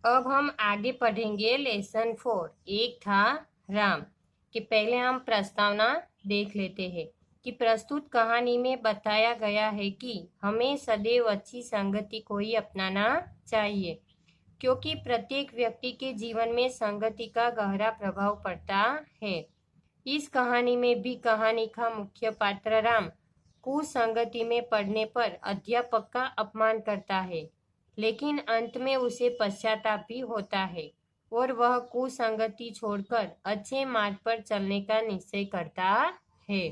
अब हम आगे पढ़ेंगे लेसन 4। एक था राम। कि पहले हम प्रस्तावना देख लेते हैं कि प्रस्तुत कहानी में बताया गया है कि हमें सदैव अच्छी संगति को ही अपनाना चाहिए, क्योंकि प्रत्येक व्यक्ति के जीवन में संगति का गहरा प्रभाव पड़ता है। इस कहानी में भी कहानी का मुख्य पात्र राम कुसंगति में पड़ने पर अध्यापक का अपमान करता है, लेकिन अंत में उसे पश्चाताप भी होता है और वह कुसंगति छोड़कर अच्छे मार्ग पर चलने का निश्चय करता है।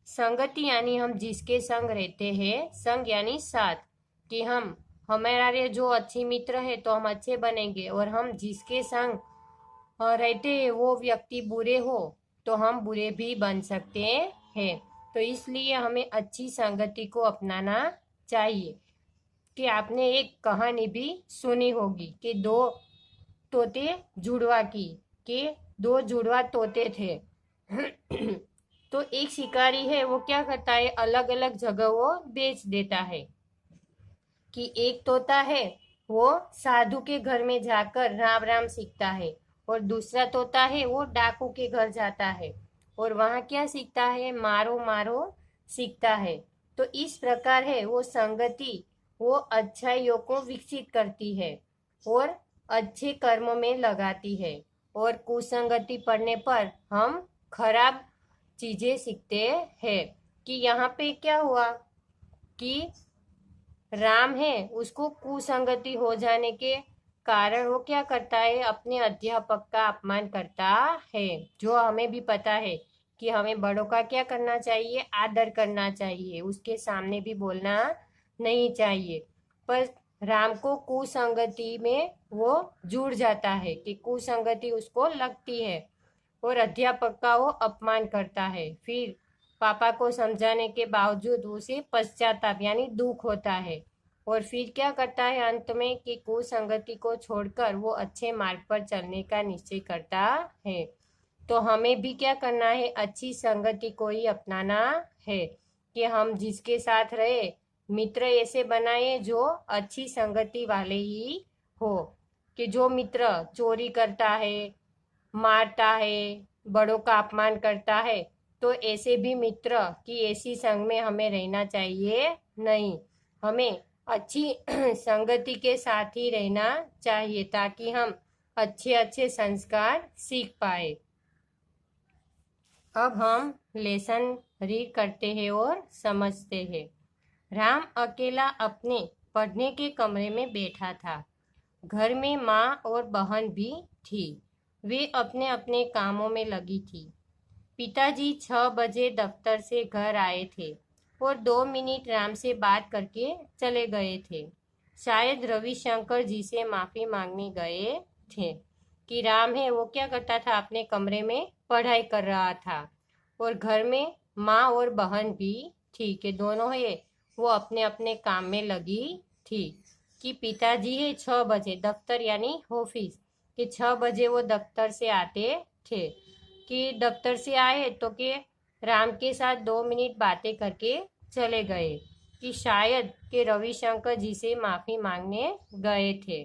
संगति यानी हम जिसके संग रहते हैं, संग यानी साथ, कि हम हमारे जो अच्छे मित्र है तो हम अच्छे बनेंगे, और हम जिसके संग रहते हैं वो व्यक्ति बुरे हो तो हम बुरे भी बन सकते हैं। तो इसलिए हमें अच्छी संगति को अपनाना चाहिए। कि आपने एक कहानी भी सुनी होगी कि दो तोते जुड़वा की, कि दो जुड़वा तोते थे। तो एक शिकारी है, वो क्या करता है, अलग अलग जगह वो बेच देता है। कि एक तोता है वो साधु के घर में जाकर राम राम सीखता है, और दूसरा तोता है वो डाकू के घर जाता है और वहां क्या सीखता है, मारो मारो सीखता है। तो इस प्रकार है वो संगति वो अच्छाइयों को विकसित करती है और अच्छे कर्मों में लगाती है, और कुसंगति पड़ने पर हम खराब चीजें सीखते हैं। कि यहाँ पे क्या हुआ कि राम है उसको कुसंगति हो जाने के कारण वो क्या करता है, अपने अध्यापक का अपमान करता है। जो हमें भी पता है कि हमें बड़ों का क्या करना चाहिए, आदर करना चाहिए, उसके सामने भी बोलना नहीं चाहिए। पर राम को कुसंगति में वो जुड़ जाता है कि कुसंगति उसको लगती है और अध्यापक का वो अपमान करता है। फिर पापा को समझाने के बावजूद उसे पश्चाताप यानी दुख होता है, और फिर क्या करता है अंत में कि कुसंगति को छोड़कर वो अच्छे मार्ग पर चलने का निश्चय करता है। तो हमें भी क्या करना है, अच्छी संगति को ही अपनाना है। कि हम जिसके साथ रहे, मित्र ऐसे बनाए जो अच्छी संगति वाले ही हो। कि जो मित्र चोरी करता है, मारता है, बड़ों का अपमान करता है, तो ऐसे भी मित्र की ऐसी संग में हमें रहना चाहिए नहीं। हमें अच्छी संगति के साथ ही रहना चाहिए ताकि हम अच्छे अच्छे संस्कार सीख पाए। अब हम लेसन रीड करते हैं और समझते हैं। राम अकेला अपने पढ़ने के कमरे में बैठा था। घर में माँ और बहन भी थी। वे अपने अपने कामों में लगी थी। पिताजी 6 बजे दफ्तर से घर आए थे और 2 मिनट राम से बात करके चले गए थे। शायद रविशंकर जी से माफी मांगने गए थे। कि राम है वो क्या करता था, अपने कमरे में पढ़ाई कर रहा था, और घर में माँ और बहन भी थी कि दोनों है वो अपने अपने काम में लगी थी। कि पिताजी है 6 बजे, दफ्तर यानी ऑफिस, कि 6 बजे वो दफ्तर से आते थे। कि दफ्तर से आए तो कि राम के साथ 2 मिनट बातें करके चले गए। कि शायद कि रविशंकर जी से माफी मांगने गए थे।